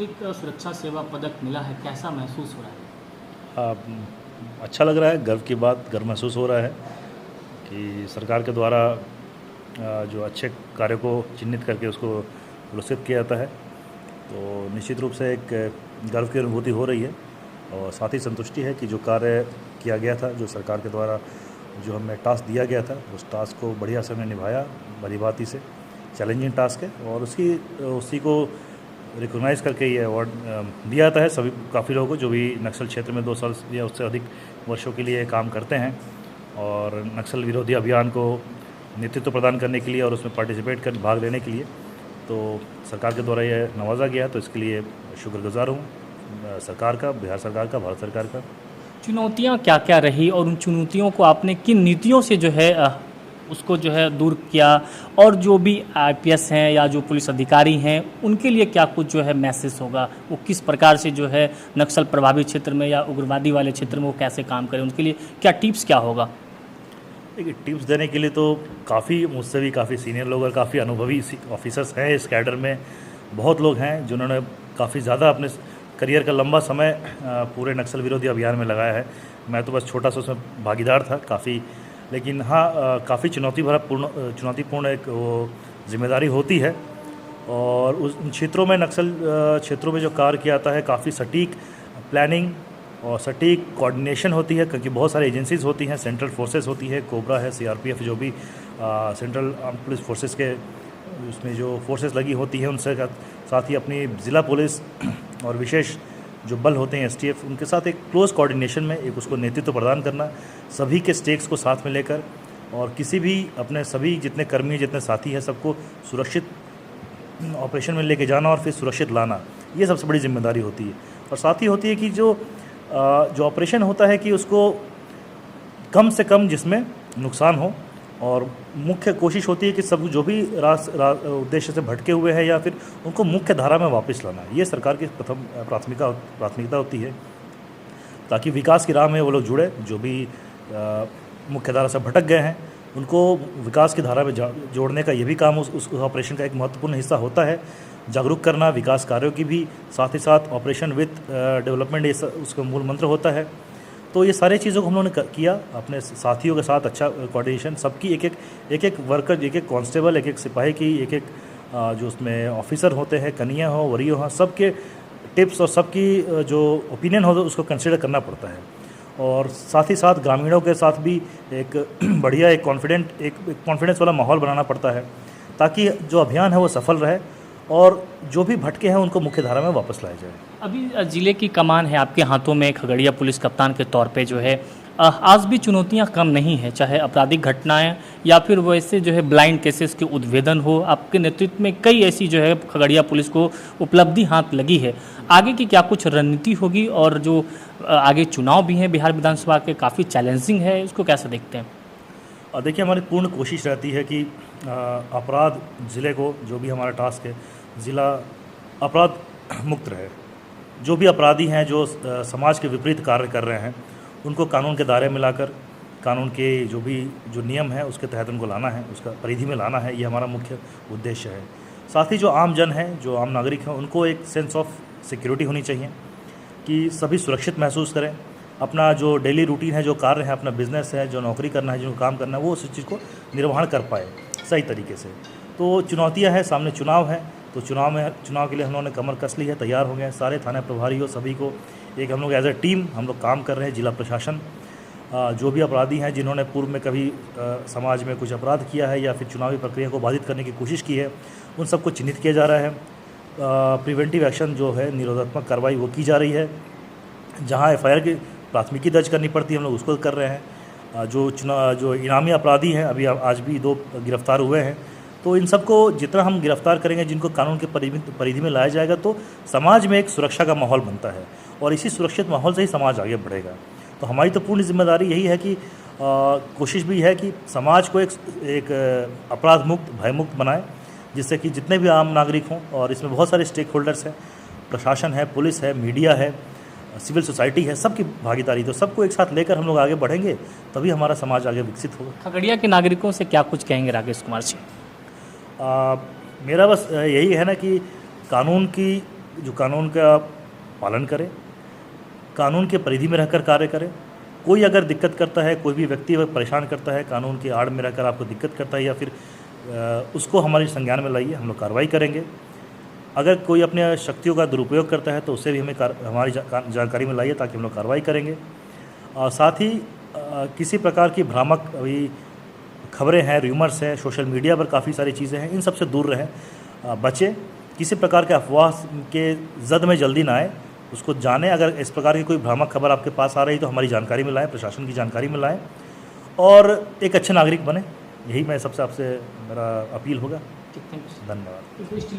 राष्ट्रीय सुरक्षा सेवा पदक मिला है, कैसा महसूस हो रहा है? अच्छा लग रहा है, गर्व की बात, गर्व महसूस हो रहा है कि सरकार के द्वारा जो अच्छे कार्य को चिन्हित करके उसको पुरस्कृत किया जाता है, तो निश्चित रूप से एक गर्व की अनुभूति हो रही है और साथ ही संतुष्टि है कि जो कार्य किया गया था, जो सरकार के द्वारा जो हमें टास्क दिया गया था, उस टास्क को बढ़िया से हमने निभाया, भलीभांति से। चैलेंजिंग टास्क है और उसी को रिकॉग्नाइज़ करके ये अवार्ड दिया जाता है सभी काफ़ी लोगों को जो भी नक्सल क्षेत्र में 2 साल या उससे अधिक वर्षों के लिए काम करते हैं और नक्सल विरोधी अभियान को नेतृत्व प्रदान करने के लिए और उसमें पार्टिसिपेट कर भाग लेने के लिए। तो सरकार के द्वारा ये नवाजा गया है, तो इसके लिए शुक्रगुजार हूँ सरकार का, बिहार सरकार का, भारत सरकार का। चुनौतियाँ क्या क्या रही और उन चुनौतियों को आपने किन नीतियों से जो है उसको जो है दूर किया, और जो भी आईपीएस हैं या जो पुलिस अधिकारी हैं उनके लिए क्या कुछ जो है मैसेज होगा, वो किस प्रकार से जो है नक्सल प्रभावित क्षेत्र में या उग्रवादी वाले क्षेत्र में वो कैसे काम करें, उनके लिए क्या टिप्स क्या होगा? देखिए, टिप्स देने के लिए तो काफ़ी मुझसे भी काफ़ी सीनियर लोग और काफ़ी अनुभवी ऑफिसर्स हैं इस कैडर में। बहुत लोग हैं जिन्होंने काफ़ी ज़्यादा अपने करियर का लंबा समय पूरे नक्सल विरोधी अभियान में लगाया है। मैं तो बस छोटा सा उसमें भागीदार था काफ़ी, लेकिन हाँ, काफ़ी चुनौतीपूर्ण एक वो जिम्मेदारी होती है और उस क्षेत्रों में नक्सल क्षेत्रों में जो कार्य किया जाता है, काफ़ी सटीक प्लानिंग और सटीक कोऑर्डिनेशन होती है, क्योंकि बहुत सारी एजेंसीज़ होती हैं, सेंट्रल फोर्सेस होती है, कोबरा है, सीआरपीएफ, जो भी सेंट्रल पुलिस फोर्सेस के उसमें जो फोर्सेस लगी होती हैं, उनसे साथ ही अपनी ज़िला पुलिस और विशेष जो बल होते हैं एसटीएफ, उनके साथ एक क्लोज कोऑर्डिनेशन में एक उसको नेतृत्व प्रदान करना, सभी के स्टेक्स को साथ में लेकर और किसी भी अपने सभी जितने कर्मी जितने साथी हैं सबको सुरक्षित ऑपरेशन में लेके जाना और फिर सुरक्षित लाना, ये सबसे बड़ी जिम्मेदारी होती है। और साथ ही होती है कि जो ऑपरेशन होता है कि उसको कम से कम जिसमें नुकसान हो, और मुख्य कोशिश होती है कि सब जो भी उद्देश्य से भटके हुए हैं या फिर उनको मुख्य धारा में वापस लाना, ये सरकार की प्रथम प्राथमिकता होती है, ताकि विकास की राह में वो लोग जुड़े, जो भी मुख्य धारा से भटक गए हैं उनको विकास की धारा में जोड़ने का ये भी काम उस ऑपरेशन का एक महत्वपूर्ण हिस्सा होता है। जागरूक करना विकास कार्यों की भी, साथ ही साथ ऑपरेशन विथ डेवलपमेंट ये उसका मूल मंत्र होता है। तो ये सारी चीज़ों को हम लोगों ने किया अपने साथियों के साथ, अच्छा कोऑर्डिनेशन, सबकी एक एक वर्कर, एक एक कांस्टेबल, एक एक सिपाही की, एक जो उसमें ऑफिसर होते हैं, कनिया हो, वरीय हो, सबके टिप्स और सबकी जो ओपिनियन हो उसको कंसिडर करना पड़ता है। और साथ ही साथ ग्रामीणों के साथ भी एक बढ़िया एक कॉन्फिडेंस वाला माहौल बनाना पड़ता है, ताकि जो अभियान है वो सफल रहे और जो भी भटके हैं उनको मुख्य धारा में वापस लाया जाए। अभी ज़िले की कमान है आपके हाथों में, खगड़िया पुलिस कप्तान के तौर पे जो है आज भी चुनौतियां कम नहीं है, चाहे आपराधिक घटनाएं या फिर वैसे जो है ब्लाइंड केसेस के उद्भेदन हो। आपके नेतृत्व में कई ऐसी जो है खगड़िया पुलिस को उपलब्धि हाथ लगी है। आगे की क्या कुछ रणनीति होगी, और जो आगे चुनाव भी हैं बिहार विधानसभा के, काफ़ी चैलेंजिंग है, इसको कैसे देखते हैं? देखिए, हमारी पूर्ण कोशिश रहती है कि अपराध ज़िले को, जो भी हमारा टास्क है, ज़िला अपराध मुक्त रहे। जो भी अपराधी हैं जो समाज के विपरीत कार्य कर रहे हैं उनको कानून के दायरे में लाकर कानून के जो नियम है उसके तहत उनको लाना है, उसका परिधि में लाना है, ये हमारा मुख्य उद्देश्य है। साथ ही जो आम जन है, जो आम नागरिक हैं, उनको एक सेंस ऑफ सिक्योरिटी होनी चाहिए कि सभी सुरक्षित महसूस करें। अपना जो डेली रूटीन है, जो कार्य है, अपना बिजनेस है, जो नौकरी करना है, जो काम करना है, वो उस चीज़ को निर्वहन कर पाए सही तरीके से। तो चुनौतियाँ हैं, सामने चुनाव है, तो चुनाव के लिए हम लोगों ने कमर कस ली है, तैयार हो गए हैं। सारे थाना प्रभारियों सभी को एक हम लोग एज ए टीम हम लोग काम कर रहे हैं। जिला प्रशासन जो भी अपराधी हैं जिन्होंने पूर्व में कभी समाज में कुछ अपराध किया है या फिर चुनावी प्रक्रिया को बाधित करने की कोशिश की है, उन सबको चिन्हित किया जा रहा है। प्रिवेंटिव एक्शन जो है, निरोधात्मक कार्रवाई वो की जा रही है। जहाँ एफआईआर की प्राथमिकी दर्ज करनी पड़ती है हम लोग उसको कर रहे हैं। जो इनामी अपराधी हैं, अभी आज भी 2 गिरफ्तार हुए हैं, तो इन सबको जितना हम गिरफ्तार करेंगे, जिनको कानून के परिधि में लाया जाएगा, तो समाज में एक सुरक्षा का माहौल बनता है और इसी सुरक्षित माहौल से ही समाज आगे बढ़ेगा। तो हमारी तो पूर्ण जिम्मेदारी यही है कि कोशिश भी है कि समाज को एक अपराध मुक्त, भयमुक्त बनाए, जिससे कि जितने भी आम नागरिक हों, और इसमें बहुत सारे स्टेक होल्डर्स हैं, प्रशासन है, पुलिस है, मीडिया है, सिविल सोसाइटी है, सबकी भागीदारी, तो सबको एक साथ लेकर हम लोग आगे बढ़ेंगे, तभी हमारा समाज आगे विकसित होगा। खगड़िया के नागरिकों से क्या कुछ कहेंगे राकेश कुमार जी? मेरा बस यही है ना कि कानून की जो कानून का पालन करें, कानून के परिधि में रहकर कार्य करें। कोई अगर दिक्कत करता है, कोई भी व्यक्ति अगर परेशान करता है, कानून की आड़ में रहकर आपको दिक्कत करता है या फिर उसको हमारे संज्ञान में लाइए, हम लोग कार्रवाई करेंगे। अगर कोई अपने शक्तियों का दुरुपयोग करता है तो उससे भी हमें हमारी जानकारी में लाइए ताकि हम लोग कार्रवाई करेंगे। और साथ ही किसी प्रकार की भ्रामक अभी खबरें हैं, र्यूमर्स हैं, सोशल मीडिया पर काफ़ी सारी चीज़ें हैं, इन सब से दूर रहें, बचें। किसी प्रकार के अफवाह के जद में जल्दी ना आए, उसको जानें। अगर इस प्रकार की कोई भ्रामक खबर आपके पास आ रही तो हमारी जानकारी में लाएं, प्रशासन की जानकारी में लाएं और एक अच्छे नागरिक बने। यही मैं सबसे आपसे मेरा अपील होगा। ठीक, थैंक यू। धन्यवाद।